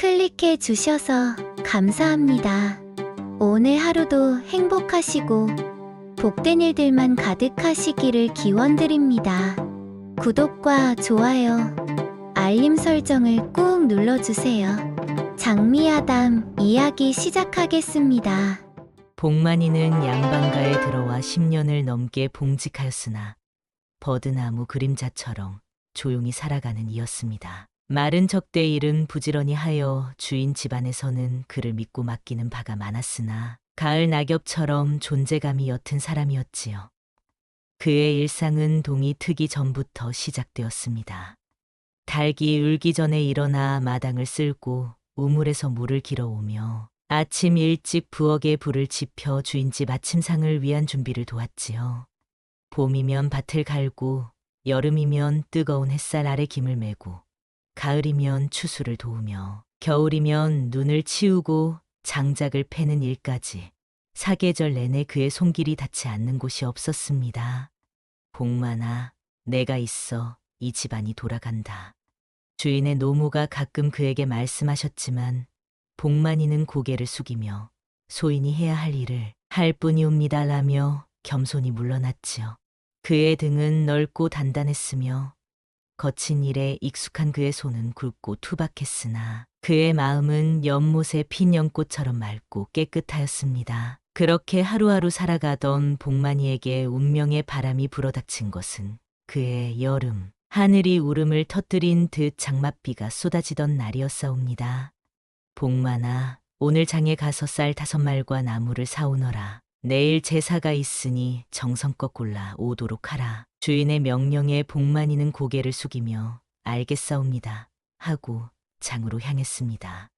클릭해 주셔서 감사합니다. 오늘 하루도 행복하시고 복된 일들만 가득하시기를 기원드립니다. 구독과 좋아요, 알림 설정을 꾹 눌러주세요. 장미아담 이야기 시작하겠습니다. 복만이는 양반가에 들어와 10년을 넘게 봉직하였으나 버드나무 그림자처럼 조용히 살아가는 이였습니다. 마른 적대 일은 부지런히 하여 주인 집안에서는 그를 믿고 맡기는 바가 많았으나 가을 낙엽처럼 존재감이 옅은 사람이었지요. 그의 일상은 동이 트기 전부터 시작되었습니다. 닭이 울기 전에 일어나 마당을 쓸고 우물에서 물을 길어오며 아침 일찍 부엌에 불을 지펴 주인집 아침상을 위한 준비를 도왔지요. 봄이면 밭을 갈고 여름이면 뜨거운 햇살 아래 김을 메고 가을이면 추수를 도우며 겨울이면 눈을 치우고 장작을 패는 일까지 사계절 내내 그의 손길이 닿지 않는 곳이 없었습니다. 복만아, 내가 있어 이 집안이 돌아간다. 주인의 노모가 가끔 그에게 말씀하셨지만 복만이는 고개를 숙이며 소인이 해야 할 일을 할 뿐이옵니다라며 겸손히 물러났지요. 그의 등은 넓고 단단했으며 거친 일에 익숙한 그의 손은 굵고 투박했으나 그의 마음은 연못의 핀 연꽃처럼 맑고 깨끗하였습니다. 그렇게 하루하루 살아가던 복만이에게 운명의 바람이 불어닥친 것은 그의 여름, 하늘이 울음을 터뜨린 듯 장맛비가 쏟아지던 날이었사옵니다. 복만아, 오늘 장에 가서 쌀 5말과 나무를 사오너라. 내일 제사가 있으니 정성껏 골라 오도록 하라. 주인의 명령에 복만이는 고개를 숙이며 알겠사옵니다 하고 장으로 향했습니다.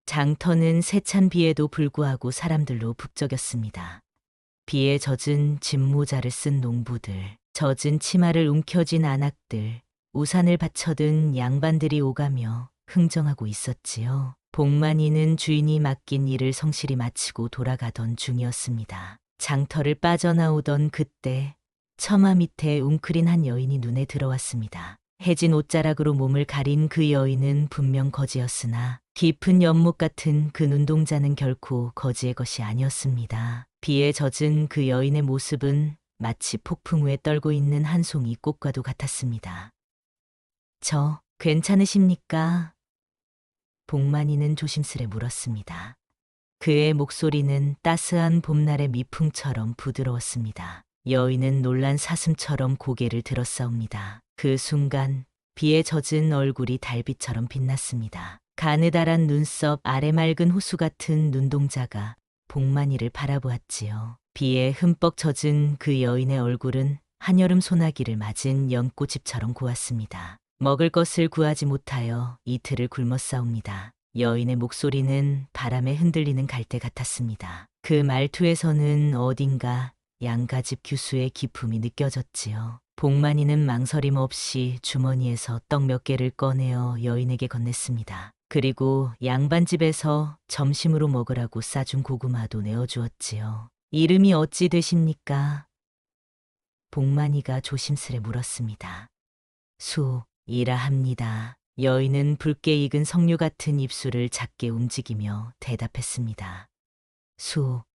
장터는 세찬 비에도 불구하고 사람들로 북적였습니다. 비에 젖은 집모자를 쓴 농부들, 젖은 치마를 움켜쥔 아낙들, 우산을 받쳐든 양반들이 오가며 흥정하고 있었지요. 복만이는 주인이 맡긴 일을 성실히 마치고 돌아가던 중이었습니다. 장터를 빠져나오던 그때 처마 밑에 웅크린 한 여인이 눈에 들어왔습니다. 해진 옷자락으로 몸을 가린 그 여인은 분명 거지였으나 깊은 연못 같은 그 눈동자는 결코 거지의 것이 아니었습니다. 비에 젖은 그 여인의 모습은 마치 폭풍 후에 떨고 있는 한 송이 꽃과도 같았습니다. 저 괜찮으십니까? 복만이는 조심스레 물었습니다. 그의 목소리는 따스한 봄날의 미풍처럼 부드러웠습니다. 여인은 놀란 사슴처럼 고개를 들었사옵니다. 그 순간 비에 젖은 얼굴이 달빛처럼 빛났습니다. 가느다란 눈썹 아래 맑은 호수 같은 눈동자가 복만이를 바라보았지요. 비에 흠뻑 젖은 그 여인의 얼굴은 한여름 소나기를 맞은 연꽃잎처럼 고왔습니다. 먹을 것을 구하지 못하여 이틀을 굶었사옵니다. 여인의 목소리는 바람에 흔들리는 갈대 같았습니다. 그 말투에서는 어딘가 양가집 규수의 기품이 느껴졌지요. 복만이는 망설임 없이 주머니에서 떡 몇 개를 꺼내어 여인에게 건넸습니다. 그리고 양반집에서 점심으로 먹으라고 싸준 고구마도 내어주었지요. 이름이 어찌 되십니까? 복만이가 조심스레 물었습니다. 수이라 합니다. 여인은 붉게 익은 석류 같은 입술을 작게 움직이며 대답했습니다.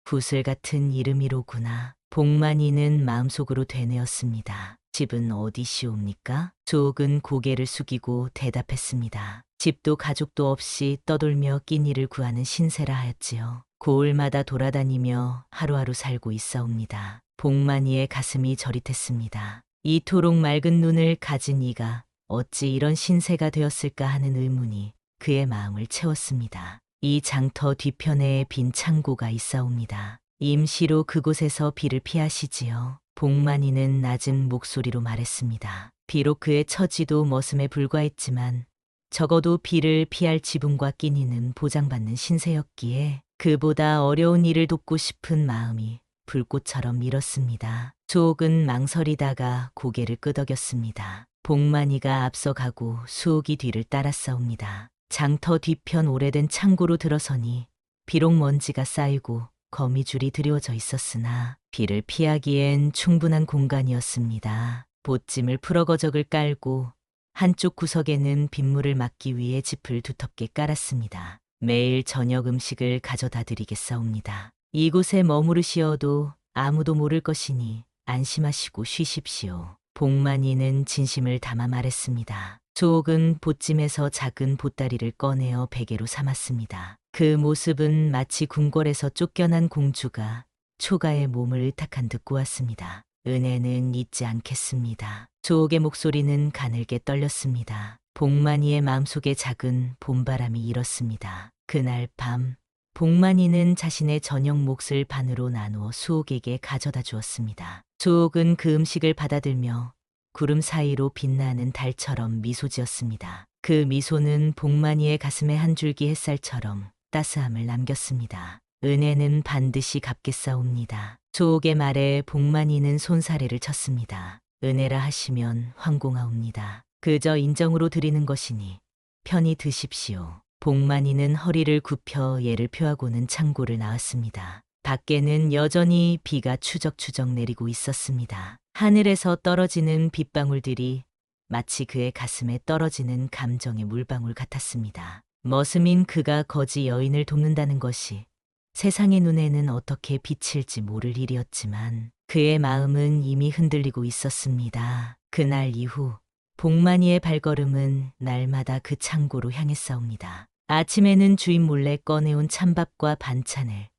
구슬 같은 이름이로구나. 복만이는 마음속으로 되뇌었습니다. 집은 어디시옵니까? 수옥은 고개를 숙이고 대답했습니다. 집도 가족도 없이 떠돌며 끼니를 구하는 신세라 하였지요. 고을마다 돌아다니며 하루하루 살고 있사옵니다. 복만이의 가슴이 저릿했습니다. 이토록 맑은 눈을 가진 이가 어찌 이런 신세가 되었을까 하는 의문이 그의 마음을 채웠습니다. 이 장터 뒤편에 빈 창고가 있사옵니다. 임시로 그곳에서 비를 피하시지요. 복만이는 낮은 목소리로 말했습니다. 비록 그의 처지도 머슴에 불과했지만 적어도 비를 피할 지분과 끼니는 보장받는 신세였기에 그보다 어려운 일을 돕고 싶은 마음이 불꽃처럼 밀었습니다. 수옥은 망설이다가 고개를 끄덕였습니다. 복만이가 앞서가고 수옥이 뒤를 따랐사옵니다. 장터 뒤편 오래된 창고로 들어서니 비록 먼지가 쌓이고 거미줄이 드리워져 있었으나 비를 피하기엔 충분한 공간이었습니다. 보찜을 풀어거적을 깔고 한쪽 구석에는 빗물을 막기 위해 짚을 두텁게 깔았습니다. 매일 저녁 음식을 가져다 드리겠사옵니다. 이곳에 머무르시어도 아무도 모를 것이니 안심하시고 쉬십시오. 복만이는 진심을 담아 말했습니다. 조옥은 보찜에서 작은 보따리를 꺼내어 베개로 삼았습니다. 그 모습은 마치 궁궐에서 쫓겨난 공주가 초가의 몸을 의탁한 듯 꾸었습니다. 은혜는 잊지 않겠습니다. 조옥의 목소리는 가늘게 떨렸습니다. 복만이의 마음속에 작은 봄바람이 일었습니다. 그날 밤 복만이는 자신의 저녁 몫을 반으로 나누어 수옥에게 가져다 주었습니다. 조옥은 그 음식을 받아들며 구름 사이로 빛나는 달처럼 미소 지었습니다. 그 미소는 복만이의 가슴에 한 줄기 햇살처럼 따스함을 남겼습니다. 은혜는 반드시 갚겠사옵니다. 조옥의 말에 복만이는 손사래를 쳤습니다. 은혜라 하시면 황공하옵니다. 그저 인정으로 드리는 것이니 편히 드십시오. 복만이는 허리를 굽혀 예를 표하고는 창고를 나왔습니다. 밖에는 여전히 비가 추적추적 내리고 있었습니다. 하늘에서 떨어지는 빗방울들이 마치 그의 가슴에 떨어지는 감정의 물방울 같았습니다. 머슴인 그가 거지 여인을 돕는다는 것이 세상의 눈에는 어떻게 비칠지 모를 일이었지만 그의 마음은 이미 흔들리고 있었습니다. 그날 이후 복만이의 발걸음은 날마다 그 창고로 향했사옵니다. 아침에는 주인 몰래 꺼내온 찬밥과 반찬을,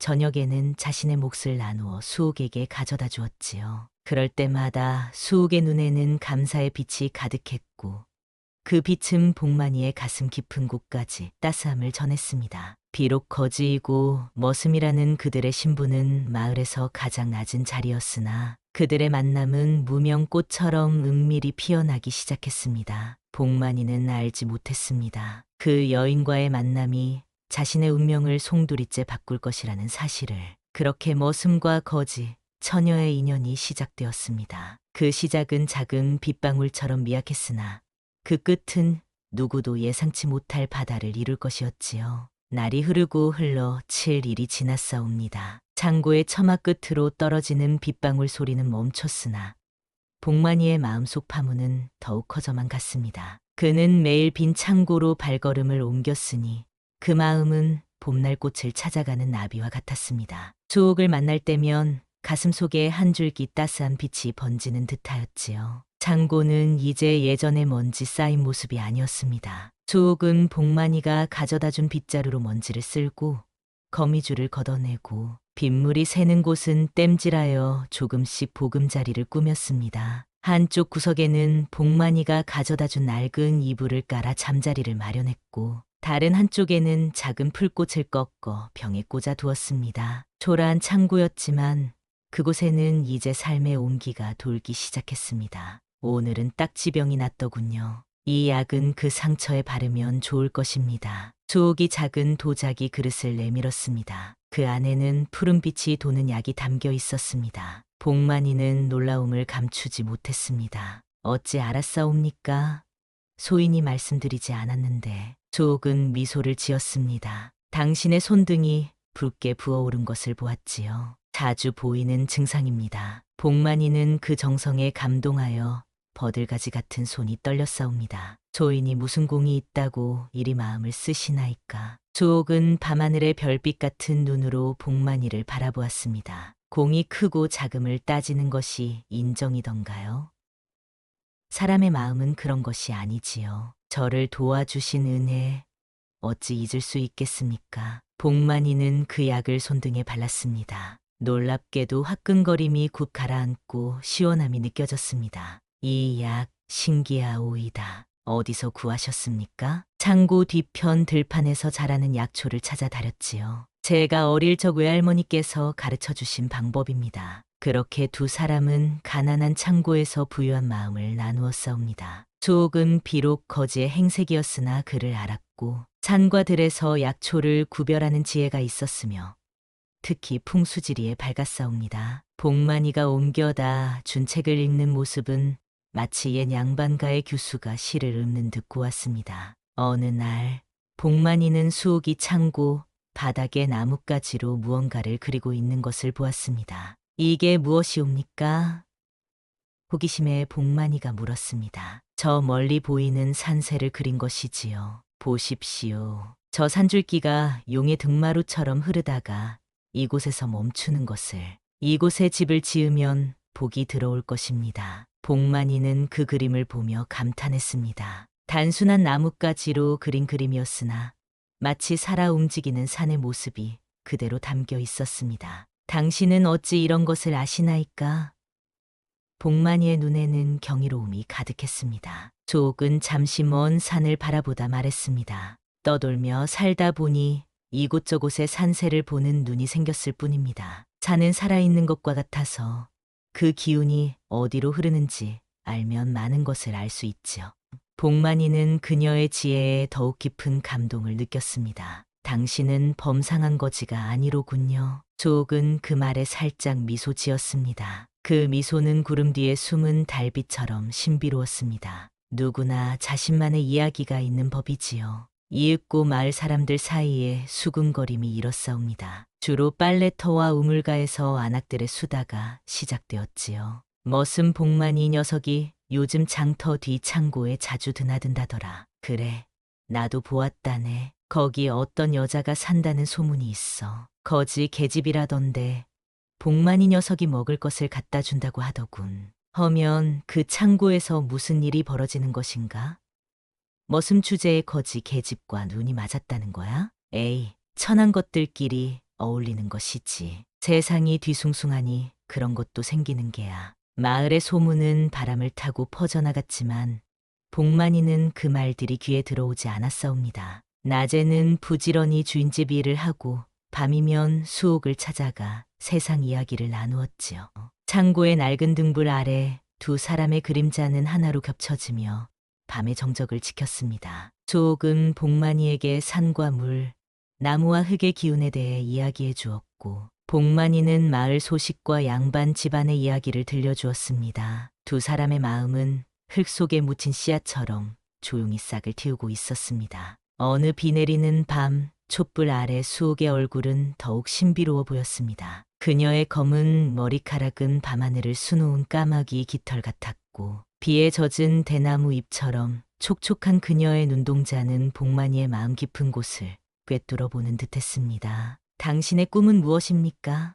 저녁에는 자신의 몫을 나누어 수옥에게 가져다 주었지요. 그럴 때마다 수옥의 눈에는 감사의 빛이 가득했고 그 빛은 복만이의 가슴 깊은 곳까지 따스함을 전했습니다. 비록 거지이고 머슴이라는 그들의 신분은 마을에서 가장 낮은 자리였으나 그들의 만남은 무명꽃처럼 은밀히 피어나기 시작했습니다. 복만이는 알지 못했습니다. 그 여인과의 만남이 자신의 운명을 송두리째 바꿀 것이라는 사실을. 그렇게 머슴과 거지, 처녀의 인연이 시작되었습니다. 그 시작은 작은 빗방울처럼 미약했으나 그 끝은 누구도 예상치 못할 바다를 이룰 것이었지요. 날이 흐르고 흘러 7일이 지났사옵니다. 창고의 처마 끝으로 떨어지는 빗방울 소리는 멈췄으나 복만이의 마음속 파문은 더욱 커져만 갔습니다. 그는 매일 빈 창고로 발걸음을 옮겼으니 그 마음은 봄날 꽃을 찾아가는 나비와 같았습니다. 조옥을 만날 때면 가슴속에 한 줄기 따스한 빛이 번지는 듯하였지요. 창고는 이제 예전의 먼지 쌓인 모습이 아니었습니다. 조옥은 복만이가 가져다 준 빗자루로 먼지를 쓸고 거미줄을 걷어내고 빗물이 새는 곳은 땜질하여 조금씩 보금자리를 꾸몄습니다. 한쪽 구석에는 복만이가 가져다 준 낡은 이불을 깔아 잠자리를 마련했고 다른 한쪽에는 작은 풀꽃을 꺾어 병에 꽂아 두었습니다. 초라한 창고였지만 그곳에는 이제 삶의 온기가 돌기 시작했습니다. 오늘은 딱지병이 났더군요. 이 약은 그 상처에 바르면 좋을 것입니다. 조옥이 작은 도자기 그릇을 내밀었습니다. 그 안에는 푸른빛이 도는 약이 담겨 있었습니다. 복만이는 놀라움을 감추지 못했습니다. 어찌 알았사옵니까? 소인이 말씀드리지 않았는데. 조옥은 미소를 지었습니다. 당신의 손등이 붉게 부어오른 것을 보았지요. 자주 보이는 증상입니다. 복만이는 그 정성에 감동하여 버들가지 같은 손이 떨렸사옵니다. 조인이 무슨 공이 있다고 이리 마음을 쓰시나이까. 조옥은 밤하늘의 별빛 같은 눈으로 복만이를 바라보았습니다. 공이 크고 작음을 따지는 것이 인정이던가요? 사람의 마음은 그런 것이 아니지요. 저를 도와주신 은혜 어찌 잊을 수 있겠습니까? 복만이는 그 약을 손등에 발랐습니다. 놀랍게도 화끈거림이 굽 가라앉고 시원함이 느껴졌습니다. 이 약 신기하오이다. 어디서 구하셨습니까? 창고 뒤편 들판에서 자라는 약초를 찾아 다렸지요. 제가 어릴 적 외할머니께서 가르쳐 주신 방법입니다. 그렇게 두 사람은 가난한 창고에서 부유한 마음을 나누었사옵니다. 조옥은 비록 거지의 행색이었으나 그를 알았고 산과 들에서 약초를 구별하는 지혜가 있었으며 특히 풍수지리에 밝았사옵니다. 복만이가 옮겨다 준 책을 읽는 모습은 마치 옛 양반가의 교수가 시를 읊는 듯 고왔습니다. 어느 날 복만이는 수옥이 창고 바닥에 나뭇가지로 무언가를 그리고 있는 것을 보았습니다. 이게 무엇이옵니까? 호기심에 복만이가 물었습니다. 저 멀리 보이는 산새를 그린 것이지요. 보십시오. 저 산줄기가 용의 등마루처럼 흐르다가 이곳에서 멈추는 것을. 이곳에 집을 지으면 복이 들어올 것입니다. 복만이는 그 그림을 보며 감탄했습니다. 단순한 나뭇가지로 그린 그림이었으나 마치 살아 움직이는 산의 모습이 그대로 담겨 있었습니다. 당신은 어찌 이런 것을 아시나이까? 복만이의 눈에는 경이로움이 가득했습니다. 조옥은 잠시 먼 산을 바라보다 말했습니다. 떠돌며 살다 보니 이곳저곳에 산새를 보는 눈이 생겼을 뿐입니다. 산은 살아있는 것과 같아서 그 기운이 어디로 흐르는지 알면 많은 것을 알 수 있지요. 복만이는 그녀의 지혜에 더욱 깊은 감동을 느꼈습니다. 당신은 범상한 거지가 아니로군요. 조옥은 그 말에 살짝 미소 지었습니다. 그 미소는 구름 뒤에 숨은 달빛처럼 신비로웠습니다. 누구나 자신만의 이야기가 있는 법이지요. 이윽고 마을 사람들 사이에 수군거림이 일었사옵니다. 주로 빨래터와 우물가에서 안악들의 수다가 시작되었지요. 머슴 복만이 녀석이 요즘 장터 뒤 창고에 자주 드나든다더라. 그래, 나도 보았다네. 거기 어떤 여자가 산다는 소문이 있어. 거지 계집이라던데 복만이 녀석이 먹을 것을 갖다 준다고 하더군. 허면 그 창고에서 무슨 일이 벌어지는 것인가? 머슴 주제의 거지 계집과 눈이 맞았다는 거야? 에이, 천한 것들끼리 어울리는 것이지. 세상이 뒤숭숭하니 그런 것도 생기는 게야. 마을의 소문은 바람을 타고 퍼져나갔지만 복만이는 그 말들이 귀에 들어오지 않았사옵니다. 낮에는 부지런히 주인집 일을 하고 밤이면 수옥을 찾아가 세상 이야기를 나누었지요. 창고의 낡은 등불 아래 두 사람의 그림자는 하나로 겹쳐지며 밤의 정적을 지켰습니다. 수옥은 복만이에게 산과 물, 나무와 흙의 기운에 대해 이야기해 주었고 복만이는 마을 소식과 양반 집안의 이야기를 들려주었습니다. 두 사람의 마음은 흙 속에 묻힌 씨앗처럼 조용히 싹을 틔우고 있었습니다. 어느 비 내리는 밤 촛불 아래 수옥의 얼굴은 더욱 신비로워 보였습니다. 그녀의 검은 머리카락은 밤하늘을 수놓은 까마귀 깃털 같았고 비에 젖은 대나무 잎처럼 촉촉한 그녀의 눈동자는 복만이의 마음 깊은 곳을 꿰뚫어 보는 듯했습니다. 당신의 꿈은 무엇입니까?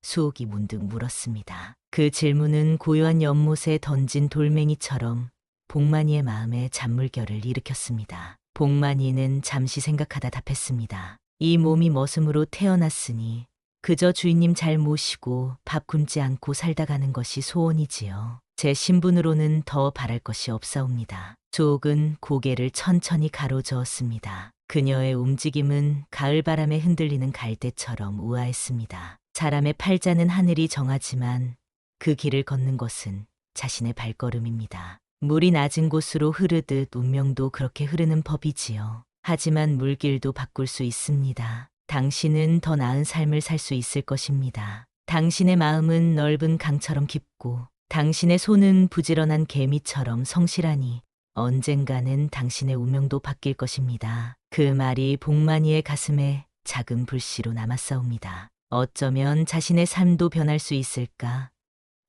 수옥이 문득 물었습니다. 그 질문은 고요한 연못에 던진 돌멩이처럼 복만이의 마음에 잔물결을 일으켰습니다. 복만이는 잠시 생각하다 답했습니다. 이 몸이 머슴으로 태어났으니 그저 주인님 잘 모시고 밥 굶지 않고 살다 가는 것이 소원이지요. 제 신분으로는 더 바랄 것이 없사옵니다. 조옥은 고개를 천천히 가로저었습니다. 그녀의 움직임은 가을바람에 흔들리는 갈대처럼 우아했습니다. 사람의 팔자는 하늘이 정하지만 그 길을 걷는 것은 자신의 발걸음입니다. 물이 낮은 곳으로 흐르듯 운명도 그렇게 흐르는 법이지요. 하지만 물길도 바꿀 수 있습니다. 당신은 더 나은 삶을 살 수 있을 것입니다. 당신의 마음은 넓은 강처럼 깊고 당신의 손은 부지런한 개미처럼 성실하니 언젠가는 당신의 운명도 바뀔 것입니다. 그 말이 복만이의 가슴에 작은 불씨로 남았사옵니다. 어쩌면 자신의 삶도 변할 수 있을까?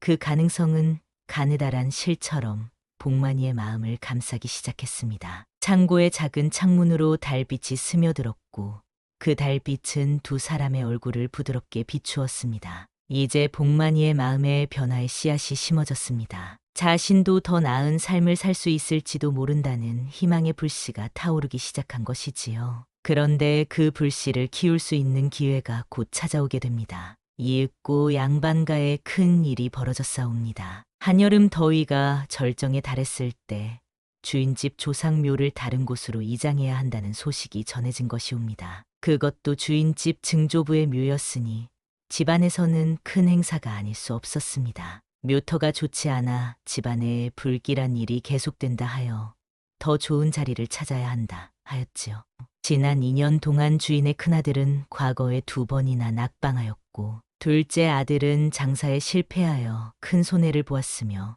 그 가능성은 가느다란 실처럼 복만이의 마음을 감싸기 시작했습니다. 창고의 작은 창문으로 달빛이 스며들었고 그 달빛은 두 사람의 얼굴을 부드럽게 비추었습니다. 이제 복만이의 마음에 변화의 씨앗이 심어졌습니다. 자신도 더 나은 삶을 살 수 있을지도 모른다는 희망의 불씨가 타오르기 시작한 것이지요. 그런데 그 불씨를 키울 수 있는 기회가 곧 찾아오게 됩니다. 이윽고 양반가에 큰 일이 벌어졌사옵니다. 한여름 더위가 절정에 달했을 때 주인집 조상묘를 다른 곳으로 이장해야 한다는 소식이 전해진 것이옵니다. 그것도 주인집 증조부의 묘였으니 집안에서는 큰 행사가 아닐 수 없었습니다. 묘터가 좋지 않아 집안에 불길한 일이 계속된다 하여 더 좋은 자리를 찾아야 한다 하였지요. 지난 2년 동안 주인의 큰아들은 과거에 2번이나 낙방하였고 둘째 아들은 장사에 실패하여 큰 손해를 보았으며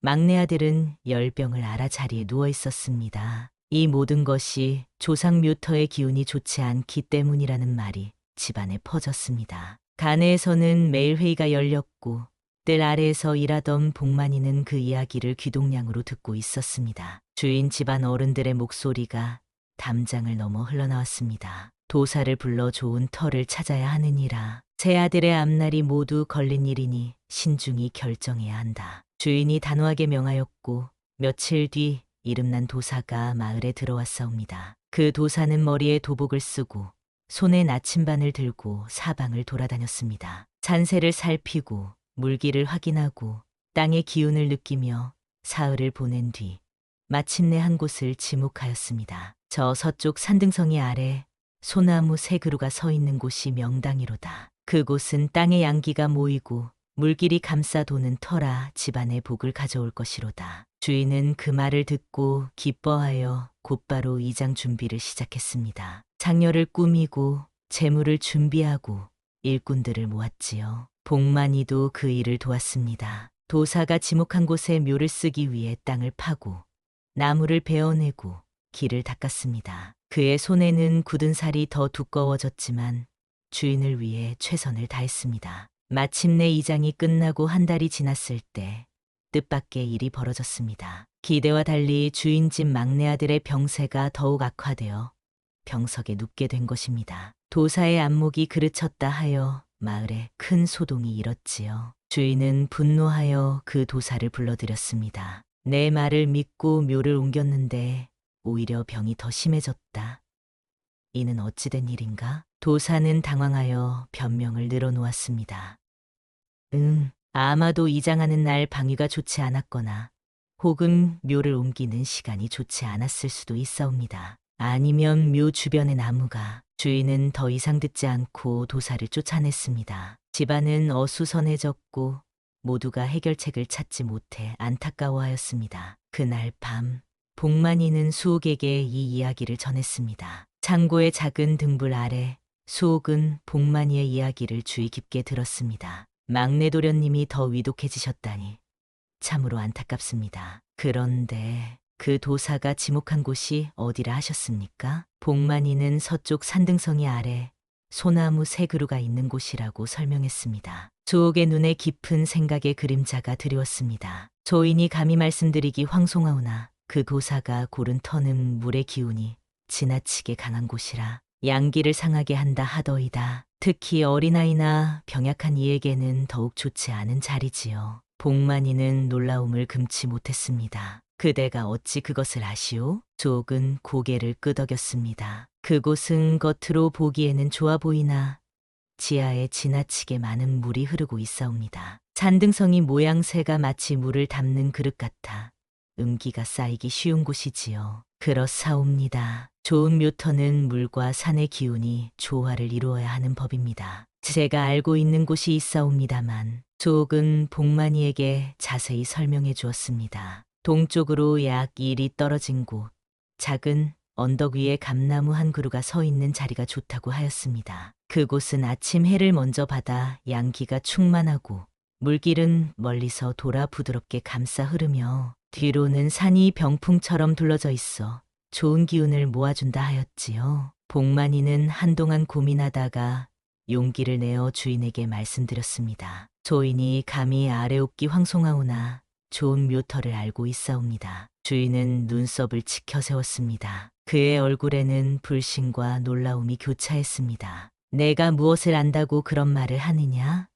막내 아들은 열병을 앓아 자리에 누워 있었습니다. 이 모든 것이 조상 묘터의 기운이 좋지 않기 때문이라는 말이 집안에 퍼졌습니다. 가내에서는 매일 회의가 열렸고 뜰 아래에서 일하던 복만이는 그 이야기를 귀동냥으로 듣고 있었습니다. 주인 집안 어른들의 목소리가 담장을 넘어 흘러나왔습니다. 도사를 불러 좋은 터를 찾아야 하느니라. 제 아들의 앞날이 모두 걸린 일이니 신중히 결정해야 한다. 주인이 단호하게 명하였고 며칠 뒤 이름난 도사가 마을에 들어왔사옵니다. 그 도사는 머리에 도복을 쓰고 손에 나침반을 들고 사방을 돌아다녔습니다. 산세를 살피고 물기를 확인하고 땅의 기운을 느끼며 사흘을 보낸 뒤 마침내 한 곳을 지목하였습니다. 저 서쪽 산등성이 아래 소나무 세 그루가 서 있는 곳이 명당이로다. 그곳은 땅의 양기가 모이고 물길이 감싸 도는 터라 집안의 복을 가져올 것이로다. 주인은 그 말을 듣고 기뻐하여 곧바로 이장 준비를 시작했습니다. 장려를 꾸미고 재물을 준비하고 일꾼들을 모았지요. 복만이도 그 일을 도왔습니다. 도사가 지목한 곳에 묘를 쓰기 위해 땅을 파고 나무를 베어내고 길을 닦았습니다. 그의 손에는 굳은 살이 더 두꺼워졌지만 주인을 위해 최선을 다했습니다. 마침내 이장이 끝나고 한 달이 지났을 때 뜻밖의 일이 벌어졌습니다. 기대와 달리 주인 집 막내 아들의 병세가 더욱 악화되어 병석에 눕게 된 것입니다. 도사의 안목이 그르쳤다 하여 마을에 큰 소동이 일었지요. 주인은 분노하여 그 도사를 불러들였습니다. 내 말을 믿고 묘를 옮겼는데 오히려 병이 더 심해졌다. 이는 어찌된 일인가? 도사는 당황하여 변명을 늘어놓았습니다. 아마도 이장하는 날 방위가 좋지 않았거나 혹은 묘를 옮기는 시간이 좋지 않았을 수도 있사옵니다. 아니면 묘 주변의 나무가. 주인은 더 이상 듣지 않고 도사를 쫓아냈습니다. 집안은 어수선해졌고 모두가 해결책을 찾지 못해 안타까워하였습니다. 그날 밤 복만이는 수옥에게 이 이야기를 전했습니다. 창고의 작은 등불 아래 수옥은 복만이의 이야기를 주의 깊게 들었습니다. 막내 도련님이 더 위독해지셨다니 참으로 안타깝습니다. 그런데 그 도사가 지목한 곳이 어디라 하셨습니까? 복만이는 서쪽 산등성이 아래 소나무 세 그루가 있는 곳이라고 설명했습니다. 수옥의 눈에 깊은 생각의 그림자가 드리웠습니다. 조인이 감히 말씀드리기 황송하오나 그 도사가 고른 터는 물의 기운이 지나치게 강한 곳이라 양기를 상하게 한다 하더이다. 특히 어린아이나 병약한 이에게는 더욱 좋지 않은 자리지요. 복만이는 놀라움을 금치 못했습니다. 그대가 어찌 그것을 아시오? 조옥은 고개를 끄덕였습니다. 그곳은 겉으로 보기에는 좋아 보이나 지하에 지나치게 많은 물이 흐르고 있사옵니다. 산등성이 모양새가 마치 물을 담는 그릇 같아 음기가 쌓이기 쉬운 곳이지요. 그렇사옵니다. 좋은 묘터는 물과 산의 기운이 조화를 이루어야 하는 법입니다. 제가 알고 있는 곳이 있사옵니다만 조옥은 복만이에게 자세히 설명해 주었습니다. 동쪽으로 약 1리 떨어진 곳, 작은 언덕 위에 감나무 한 그루가 서 있는 자리가 좋다고 하였습니다. 그곳은 아침 해를 먼저 받아 양기가 충만하고 물길은 멀리서 돌아 부드럽게 감싸 흐르며 뒤로는 산이 병풍처럼 둘러져 있어 좋은 기운을 모아준다 하였지요. 복만이는 한동안 고민하다가 용기를 내어 주인에게 말씀드렸습니다. 조인이 감히 아래옵기 황송하오나 좋은 묘터를 알고 있사옵니다. 주인은 눈썹을 치켜 세웠습니다. 그의 얼굴에는 불신과 놀라움이 교차했습니다. 내가 무엇을 안다고 그런 말을 하느냐?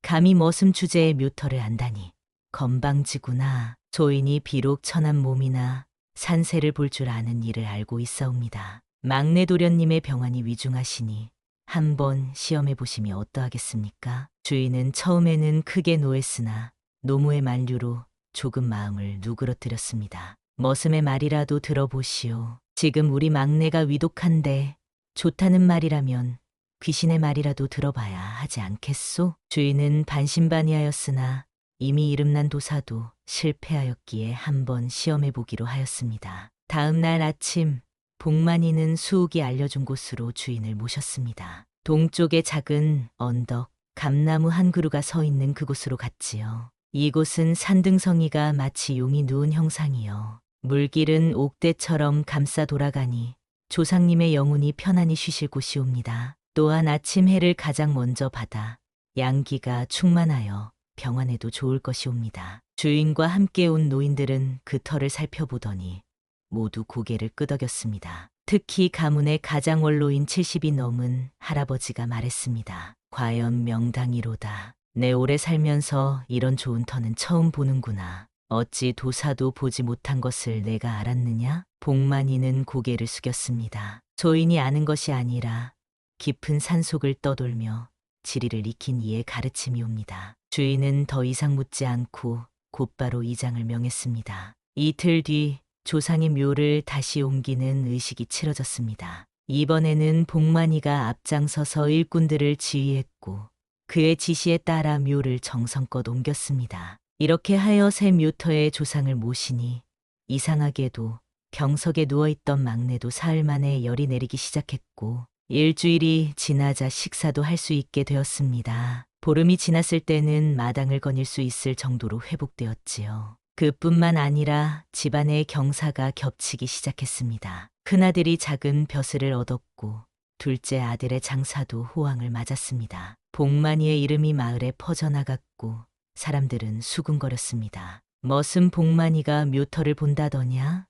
감히 머슴 주제의 묘터를 안다니 건방지구나. 조인이 비록 천한 몸이나 산세를 볼 줄 아는 일을 알고 있사옵니다. 막내 도련님의 병환이 위중하시니 한번 시험해 보심이 어떠하겠습니까? 주인은 처음에는 크게 노했으나 노무의 만류로 조금 마음을 누그러뜨렸습니다. 머슴의 말이라도 들어보시오. 지금 우리 막내가 위독한데 좋다는 말이라면 귀신의 말이라도 들어봐야 하지 않겠소? 주인은 반신반의하였으나 이미 이름난 도사도 실패하였기에 한번 시험해 보기로 하였습니다. 다음 날 아침 복만이는 수욱이 알려준 곳으로 주인을 모셨습니다. 동쪽에 작은 언덕, 감나무 한 그루가 서 있는 그곳으로 갔지요. 이곳은 산등성이가 마치 용이 누운 형상이요. 물길은 옥대처럼 감싸 돌아가니 조상님의 영혼이 편안히 쉬실 곳이옵니다. 또한 아침 해를 가장 먼저 받아 양기가 충만하여 병환해도 좋을 것이옵니다. 주인과 함께 온 노인들은 그 터를 살펴보더니 모두 고개를 끄덕였습니다. 특히 가문의 가장 원로인 70이 넘은 할아버지가 말했습니다. 과연 명당이로다. 내 오래 살면서 이런 좋은 터는 처음 보는구나. 어찌 도사도 보지 못한 것을 내가 알았느냐? 복만이는 고개를 숙였습니다. 소인이 아는 것이 아니라 깊은 산속을 떠돌며 지리를 익힌 이의 가르침이옵니다. 주인은 더 이상 묻지 않고 곧바로 이장을 명했습니다. 이틀 뒤 조상의 묘를 다시 옮기는 의식이 치러졌습니다. 이번에는 복만이가 앞장서서 일꾼들을 지휘했고 그의 지시에 따라 묘를 정성껏 옮겼습니다. 이렇게 하여 새 묘터의 조상을 모시니 이상하게도 병석에 누워있던 막내도 사흘 만에 열이 내리기 시작했고 일주일이 지나자 식사도 할 수 있게 되었습니다. 보름이 지났을 때는 마당을 거닐 수 있을 정도로 회복되었지요. 그뿐만 아니라 집안의 경사가 겹치기 시작했습니다. 큰아들이 작은 벼슬을 얻었고 둘째 아들의 장사도 호황을 맞았습니다. 복만이의 이름이 마을에 퍼져나갔고 사람들은 수군거렸습니다. 머슴 복만이가 묘터를 본다더냐?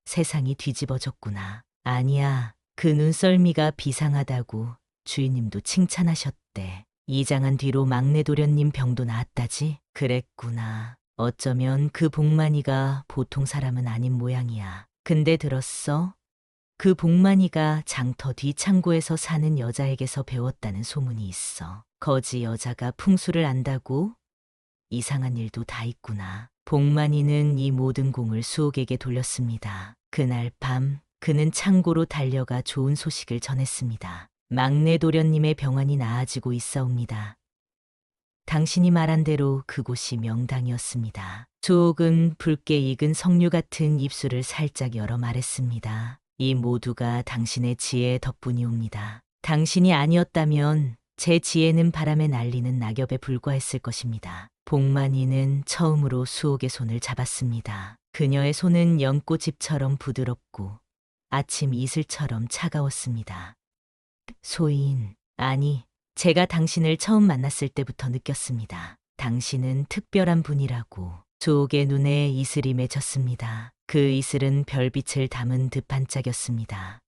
세상이 뒤집어졌구나. 아니야, 그 눈썰미가 비상하다고 주인님도 칭찬하셨대. 이장한 뒤로 막내 도련님 병도 나았다지? 그랬구나. 어쩌면 그 복만이가 보통 사람은 아닌 모양이야. 근데 들었어? 그 복만이가 장터 뒤 창고에서 사는 여자에게서 배웠다는 소문이 있어. 거지 여자가 풍수를 안다고? 이상한 일도 다 있구나. 복만이는 이 모든 공을 수옥에게 돌렸습니다. 그날 밤 그는 창고로 달려가 좋은 소식을 전했습니다. 막내 도련님의 병환이 나아지고 있사옵니다. 당신이 말한 대로 그곳이 명당이었습니다. 수옥은 붉게 익은 석류 같은 입술을 살짝 열어 말했습니다. 이 모두가 당신의 지혜 덕분이옵니다. 당신이 아니었다면 제 지혜는 바람에 날리는 낙엽에 불과했을 것입니다. 복만이는 처음으로 수옥의 손을 잡았습니다. 그녀의 손은 연꽃잎처럼 부드럽고 아침 이슬처럼 차가웠습니다. 소인, 아니, 제가 당신을 처음 만났을 때부터 느꼈습니다. 당신은 특별한 분이라고. 수옥의 눈에 이슬이 맺혔습니다. 그 이슬은 별빛을 담은 듯 반짝였습니다.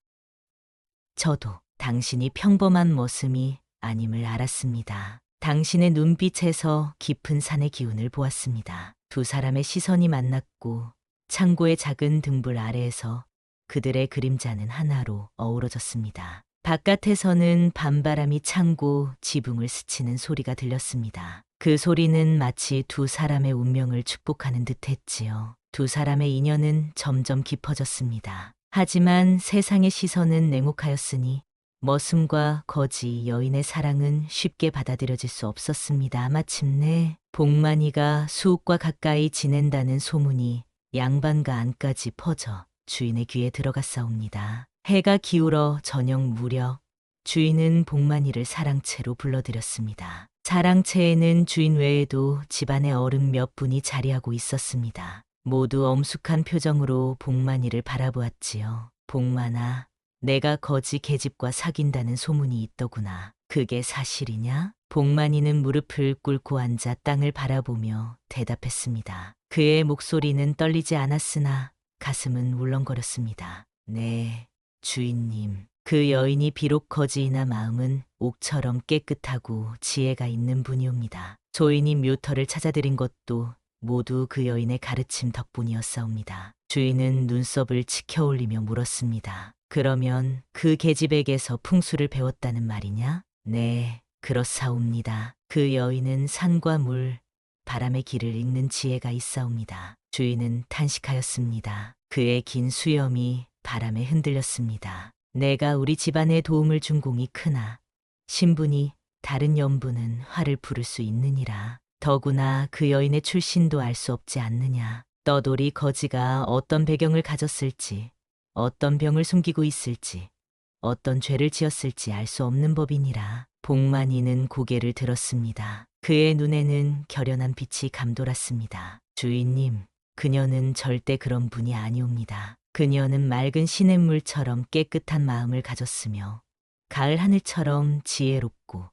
저도 당신이 평범한 머슴이 아님을 알았습니다. 당신의 눈빛에서 깊은 산의 기운을 보았습니다. 두 사람의 시선이 만났고 창고의 작은 등불 아래에서 그들의 그림자는 하나로 어우러졌습니다. 바깥에서는 밤바람이 창고 지붕을 스치는 소리가 들렸습니다. 그 소리는 마치 두 사람의 운명을 축복하는 듯했지요. 두 사람의 인연은 점점 깊어졌습니다. 하지만 세상의 시선은 냉혹하였으니 머슴과 거지 여인의 사랑은 쉽게 받아들여질 수 없었습니다. 마침내 복만이가 수옥과 가까이 지낸다는 소문이 양반가 안까지 퍼져 주인의 귀에 들어갔사옵니다. 해가 기울어 저녁 무렵 주인은 복만이를 사랑채로 불러들였습니다. 사랑채에는 주인 외에도 집안의 어른 몇 분이 자리하고 있었습니다. 모두 엄숙한 표정으로 복만이를 바라보았지요. 복만아, 내가 거지 계집과 사귄다는 소문이 있더구나. 그게 사실이냐? 복만이는 무릎을 꿇고 앉아 땅을 바라보며 대답했습니다. 그의 목소리는 떨리지 않았으나 가슴은 울렁거렸습니다. 네, 주인님. 그 여인이 비록 거지이나 마음은 옥처럼 깨끗하고 지혜가 있는 분이옵니다. 소인이 묘터를 찾아들인 것도 모두 그 여인의 가르침 덕분이었사옵니다. 주인은 눈썹을 치켜 올리며 물었습니다. 그러면 그 계집에게서 풍수를 배웠다는 말이냐? 네, 그렇사옵니다. 그 여인은 산과 물, 바람의 길을 읽는 지혜가 있사옵니다. 주인은 탄식하였습니다. 그의 긴 수염이 바람에 흔들렸습니다. 내가 우리 집안에 도움을 준 공이 크나 신분이 다른 연분은 화를 부를 수 있느니라. 더구나 그 여인의 출신도 알 수 없지 않느냐. 떠돌이 거지가 어떤 배경을 가졌을지, 어떤 병을 숨기고 있을지, 어떤 죄를 지었을지 알 수 없는 법이니라. 복만이는 고개를 들었습니다. 그의 눈에는 결연한 빛이 감돌았습니다. 주인님, 그녀는 절대 그런 분이 아니옵니다. 그녀는 맑은 시냇물처럼 깨끗한 마음을 가졌으며 가을 하늘처럼 지혜롭고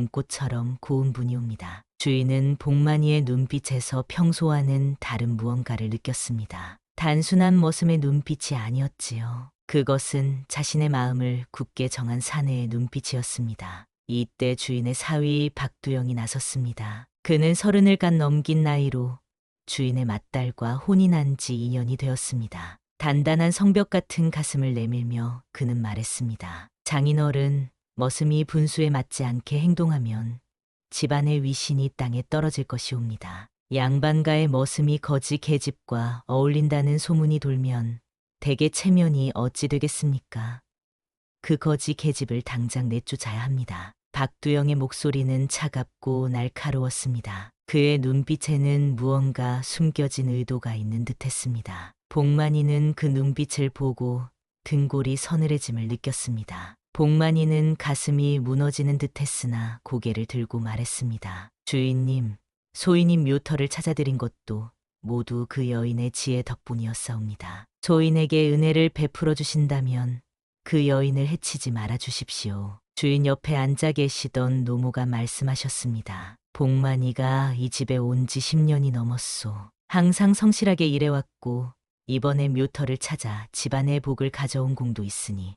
봄꽃처럼 고운 분이옵니다. 주인은 복만이의 눈빛에서 평소와는 다른 무언가를 느꼈습니다. 단순한 머슴의 눈빛이 아니었지요. 그것은 자신의 마음을 굳게 정한 사내의 눈빛이었습니다. 이때 주인의 사위 박두영이 나섰습니다. 그는 30을 간 넘긴 나이로 주인의 맏딸과 혼이 난 지 2년이 되었습니다. 단단한 성벽 같은 가슴을 내밀며 그는 말했습니다. 장인어른, 머슴이 분수에 맞지 않게 행동하면 집안의 위신이 땅에 떨어질 것이옵니다. 양반가의 머슴이 거지 계집과 어울린다는 소문이 돌면 대개 체면이 어찌 되겠습니까? 그 거지 계집을 당장 내쫓아야 합니다. 박두영의 목소리는 차갑고 날카로웠습니다. 그의 눈빛에는 무언가 숨겨진 의도가 있는 듯했습니다. 복만이는 그 눈빛을 보고 등골이 서늘해짐을 느꼈습니다. 복만이는 가슴이 무너지는 듯했으나 고개를 들고 말했습니다. 주인님, 소인님 묘터를 찾아드린 것도 모두 그 여인의 지혜 덕분이었사옵니다. 소인에게 은혜를 베풀어 주신다면 그 여인을 해치지 말아 주십시오. 주인 옆에 앉아 계시던 노모가 말씀하셨습니다. 복만이가 이 집에 온 지 10년이 넘었소. 항상 성실하게 일해왔고 이번에 묘터를 찾아 집안의 복을 가져온 공도 있으니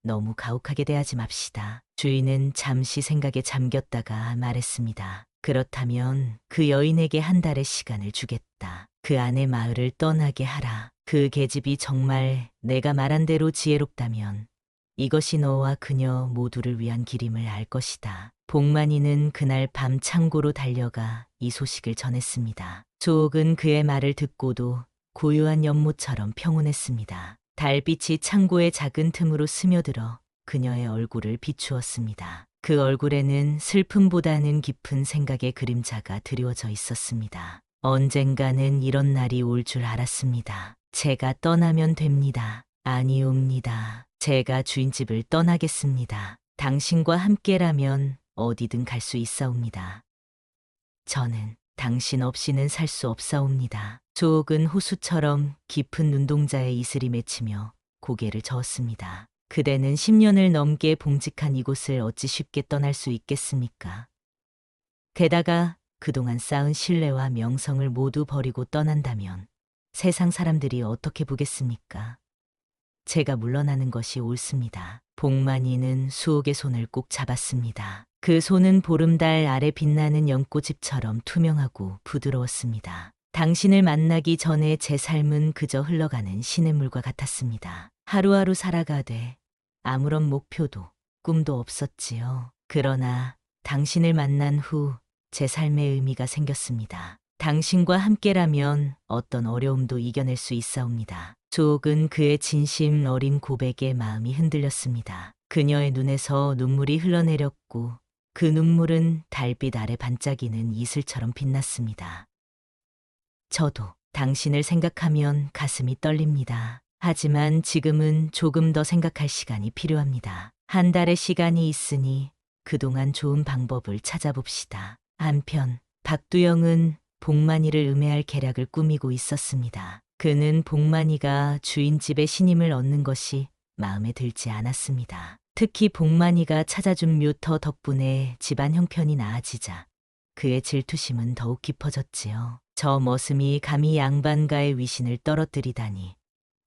너무 가혹하게 대하지 맙시다. 주인은 잠시 생각에 잠겼다가 말했습니다. 그렇다면 그 여인에게 한 달의 시간을 주겠다. 그 안에 마을을 떠나게 하라. 그 계집이 정말 내가 말한 대로 지혜롭다면 이것이 너와 그녀 모두를 위한 길임을 알 것이다. 복만이는 그날 밤 창고로 달려가 이 소식을 전했습니다. 조옥은 그의 말을 듣고도 고요한 연못처럼 평온했습니다. 달빛이 창고의 작은 틈으로 스며들어 그녀의 얼굴을 비추었습니다. 그 얼굴에는 슬픔보다는 깊은 생각의 그림자가 드리워져 있었습니다. 언젠가는 이런 날이 올 줄 알았습니다. 제가 떠나면 됩니다. 아니옵니다. 제가 주인집을 떠나겠습니다. 당신과 함께라면 어디든 갈 수 있사옵니다. 저는 당신 없이는 살 수 없사옵니다. 조옥은 호수처럼 깊은 눈동자에 이슬이 맺히며 고개를 저었습니다. 그대는 10년을 넘게 봉직한 이곳을 어찌 쉽게 떠날 수 있겠습니까? 게다가 그동안 쌓은 신뢰와 명성을 모두 버리고 떠난다면 세상 사람들이 어떻게 보겠습니까? 제가 물러나는 것이 옳습니다. 복만이는 수옥의 손을 꼭 잡았습니다. 그 손은 보름달 아래 빛나는 연꽃잎처럼 투명하고 부드러웠습니다. 당신을 만나기 전에 제 삶은 그저 흘러가는 시냇물과 같았습니다. 하루하루 살아가되 아무런 목표도 꿈도 없었지요. 그러나 당신을 만난 후 제 삶의 의미가 생겼습니다. 당신과 함께라면 어떤 어려움도 이겨낼 수 있사옵니다. 조옥은 그의 진심 어린 고백에 마음이 흔들렸습니다. 그녀의 눈에서 눈물이 흘러내렸고 그 눈물은 달빛 아래 반짝이는 이슬처럼 빛났습니다. 저도 당신을 생각하면 가슴이 떨립니다. 하지만 지금은 조금 더 생각할 시간이 필요합니다. 한 달의 시간이 있으니 그동안 좋은 방법을 찾아봅시다. 한편 박두영은 복만이를 음해할 계략을 꾸미고 있었습니다. 그는 복만이가 주인 집의 신임을 얻는 것이 마음에 들지 않았습니다. 특히 복만이가 찾아준 묘터 덕분에 집안 형편이 나아지자 그의 질투심은 더욱 깊어졌지요. 저 머슴이 감히 양반가의 위신을 떨어뜨리다니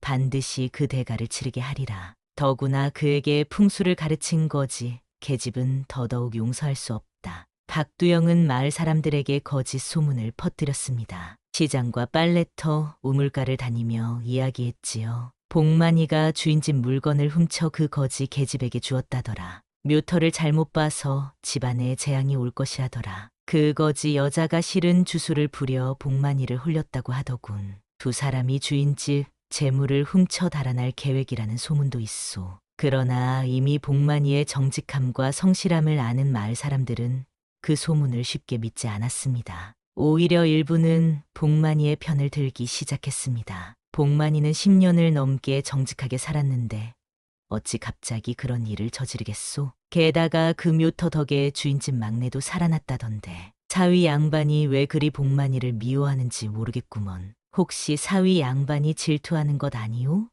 반드시 그 대가를 치르게 하리라. 더구나 그에게 풍수를 가르친 거지 계집은 더더욱 용서할 수 없다. 박두영은 마을 사람들에게 거짓 소문을 퍼뜨렸습니다. 시장과 빨래터, 우물가를 다니며 이야기했지요. 복만이가 주인집 물건을 훔쳐 그 거지 계집에게 주었다더라. 묘터를 잘못 봐서 집안에 재앙이 올 것이라더라. 그 거지 여자가 실은 주술을 부려 복만이를 홀렸다고 하더군. 두 사람이 주인집 재물을 훔쳐 달아날 계획이라는 소문도 있소. 그러나 이미 복만이의 정직함과 성실함을 아는 마을 사람들은 그 소문을 쉽게 믿지 않았습니다. 오히려 일부는 복만이의 편을 들기 시작했습니다. 복만이는 10년을 넘게 정직하게 살았는데 어찌 갑자기 그런 일을 저지르겠소? 게다가 그 묘터 덕에 주인집 막내도 살아났다던데 사위 양반이 왜 그리 복만이를 미워하는지 모르겠구먼. 혹시 사위 양반이 질투하는 것 아니오?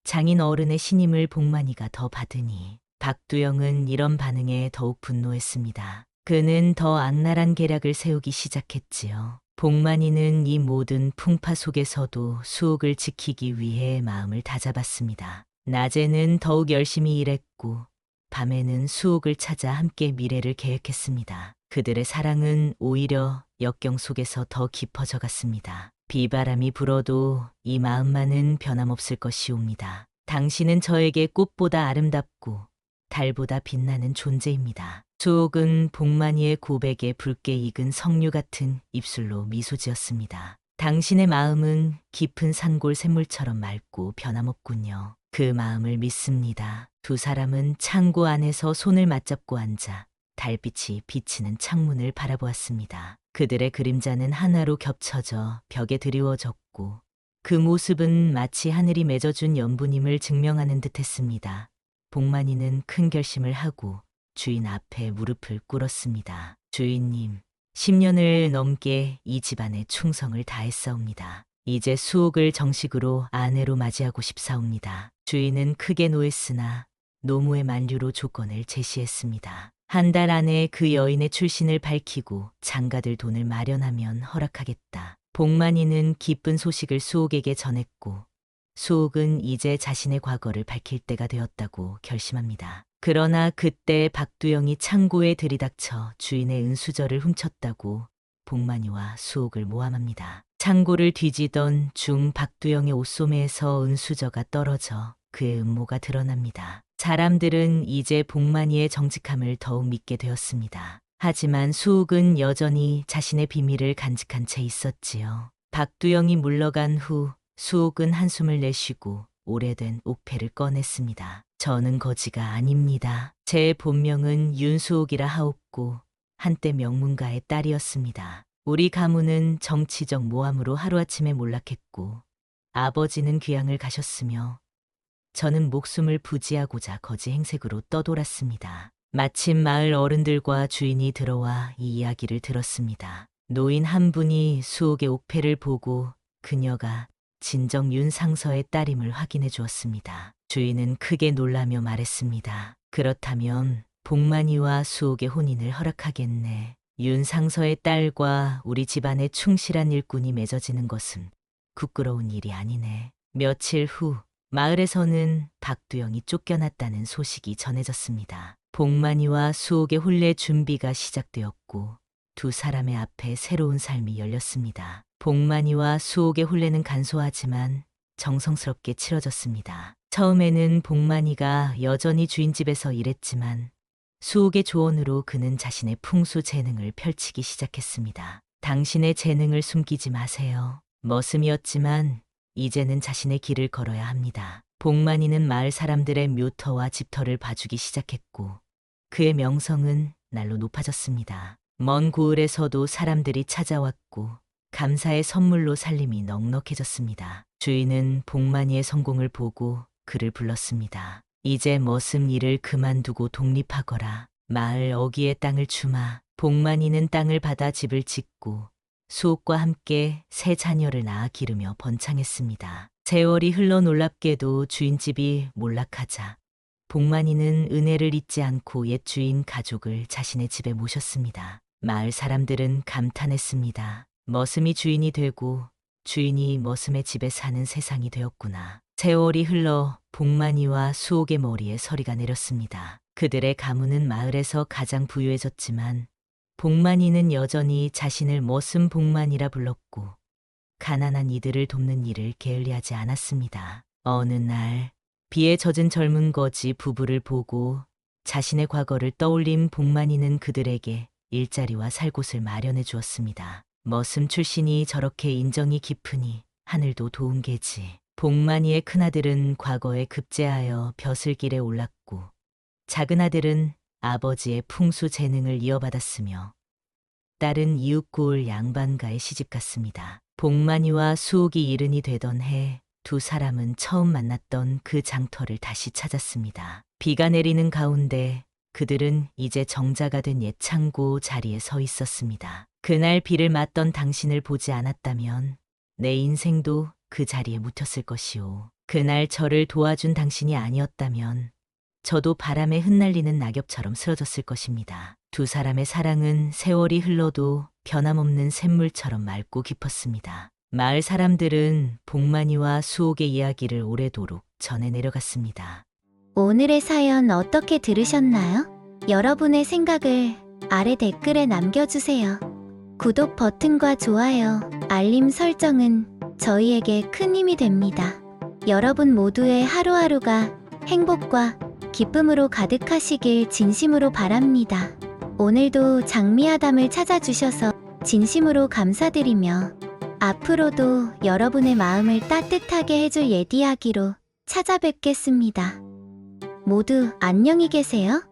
장인 어른의 신임을 복만이가 더 받으니 박두영은 이런 반응에 더욱 분노했습니다. 그는 더 악랄한 계략을 세우기 시작했지요. 복만이는 이 모든 풍파 속에서도 수옥을 지키기 위해 마음을 다잡았습니다. 낮에는 더욱 열심히 일했고 밤에는 수옥을 찾아 함께 미래를 계획했습니다. 그들의 사랑은 오히려 역경 속에서 더 깊어져 갔습니다. 비바람이 불어도 이 마음만은 변함없을 것이옵니다. 당신은 저에게 꽃보다 아름답고 달보다 빛나는 존재입니다. 수옥은 복만이의 고백에 붉게 익은 석류 같은 입술로 미소 지었습니다. 당신의 마음은 깊은 산골 샘물처럼 맑고 변함없군요. 그 마음을 믿습니다. 두 사람은 창고 안에서 손을 맞잡고 앉아 달빛이 비치는 창문을 바라보았습니다. 그들의 그림자는 하나로 겹쳐져 벽에 드리워졌고 그 모습은 마치 하늘이 맺어준 연분임을 증명하는 듯했습니다. 복만이는 큰 결심을 하고 주인 앞에 무릎을 꿇었습니다. 주인님, 10년을 넘게 이 집안에 충성을 다했사옵니다. 이제 수옥을 정식으로 아내로 맞이하고 싶사옵니다. 주인은 크게 노했으나 노무의 만류로 조건을 제시했습니다. 한 달 안에 그 여인의 출신을 밝히고 장가들 돈을 마련하면 허락하겠다. 복만이는 기쁜 소식을 수옥에게 전했고 수옥은 이제 자신의 과거를 밝힐 때가 되었다고 결심합니다. 그러나 그때 박두영이 창고에 들이닥쳐 주인의 은수저를 훔쳤다고 복만이와 수옥을 모함합니다. 창고를 뒤지던 중 박두영의 옷소매에서 은수저가 떨어져 그의 음모가 드러납니다. 사람들은 이제 복만이의 정직함을 더욱 믿게 되었습니다. 하지만 수옥은 여전히 자신의 비밀을 간직한 채 있었지요. 박두영이 물러간 후 수옥은 한숨을 내쉬고 오래된 옥패를 꺼냈습니다. 저는 거지가 아닙니다. 제 본명은 윤수옥이라 하옵고 한때 명문가의 딸이었습니다. 우리 가문은 정치적 모함으로 하루아침에 몰락했고 아버지는 귀향을 가셨으며 저는 목숨을 부지하고자 거지 행색으로 떠돌았습니다. 마침 마을 어른들과 주인이 들어와 이 이야기를 들었습니다. 노인 한 분이 수옥의 옥패를 보고 그녀가 진정 윤상서의 딸임을 확인해 주었습니다. 주인은 크게 놀라며 말했습니다. 그렇다면 복만이와 수옥의 혼인을 허락하겠네. 윤상서의 딸과 우리 집안의 충실한 일꾼이 맺어지는 것은 부끄러운 일이 아니네. 며칠 후 마을에서는 박두영이 쫓겨났다는 소식이 전해졌습니다. 복만이와 수옥의 혼례 준비가 시작되었고 두 사람의 앞에 새로운 삶이 열렸습니다. 복만이와 수옥의 혼례는 간소하지만 정성스럽게 치러졌습니다. 처음에는 복만이가 여전히 주인집에서 일했지만 수옥의 조언으로 그는 자신의 풍수 재능을 펼치기 시작했습니다. 당신의 재능을 숨기지 마세요. 머슴이었지만 이제는 자신의 길을 걸어야 합니다. 복만이는 마을 사람들의 묘터와 집터를 봐주기 시작했고 그의 명성은 날로 높아졌습니다. 먼 고을에서도 사람들이 찾아왔고 감사의 선물로 살림이 넉넉해졌습니다. 주인은 복만이의 성공을 보고 그를 불렀습니다. 이제 머슴 일을 그만두고 독립하거라. 마을 어귀의 땅을 주마. 복만이는 땅을 받아 집을 짓고 수옥과 함께 새 자녀를 낳아 기르며 번창했습니다. 세월이 흘러 놀랍게도 주인집이 몰락하자 복만이는 은혜를 잊지 않고 옛 주인 가족을 자신의 집에 모셨습니다. 마을 사람들은 감탄했습니다. 머슴이 주인이 되고 주인이 머슴의 집에 사는 세상이 되었구나. 세월이 흘러 복만이와 수옥의 머리에 서리가 내렸습니다. 그들의 가문은 마을에서 가장 부유해졌지만 복만이는 여전히 자신을 머슴 복만이라 불렀고 가난한 이들을 돕는 일을 게을리하지 않았습니다. 어느 날 비에 젖은 젊은 거지 부부를 보고 자신의 과거를 떠올린 복만이는 그들에게 일자리와 살 곳을 마련해 주었습니다. 머슴 출신이 저렇게 인정이 깊으니 하늘도 도운 게지. 복만이의 큰아들은 과거에 급제하여 벼슬길에 올랐고 작은 아들은 아버지의 풍수 재능을 이어받았으며 딸은 이웃 고을 양반가에 시집갔습니다. 복만이와 수옥이 이른이 되던 해 두 사람은 처음 만났던 그 장터를 다시 찾았습니다. 비가 내리는 가운데 그들은 이제 정자가 된 옛 창고 자리에 서 있었습니다. 그날 비를 맞던 당신을 보지 않았다면 내 인생도 그 자리에 묻혔을 것이오. 그날 저를 도와준 당신이 아니었다면 저도 바람에 흩날리는 낙엽처럼 쓰러졌을 것입니다. 두 사람의 사랑은 세월이 흘러도 변함없는 샘물처럼 맑고 깊었습니다. 마을 사람들은 복만이와 수옥의 이야기를 오래도록 전해 내려갔습니다. 오늘의 사연 어떻게 들으셨나요? 여러분의 생각을 아래 댓글에 남겨주세요. 구독 버튼과 좋아요, 알림 설정은 저희에게 큰 힘이 됩니다. 여러분 모두의 하루하루가 행복과 기쁨으로 가득하시길 진심으로 바랍니다. 오늘도 장미아담을 찾아주셔서 진심으로 감사드리며 앞으로도 여러분의 마음을 따뜻하게 해줄 예디야기로 찾아뵙겠습니다. 모두 안녕히 계세요.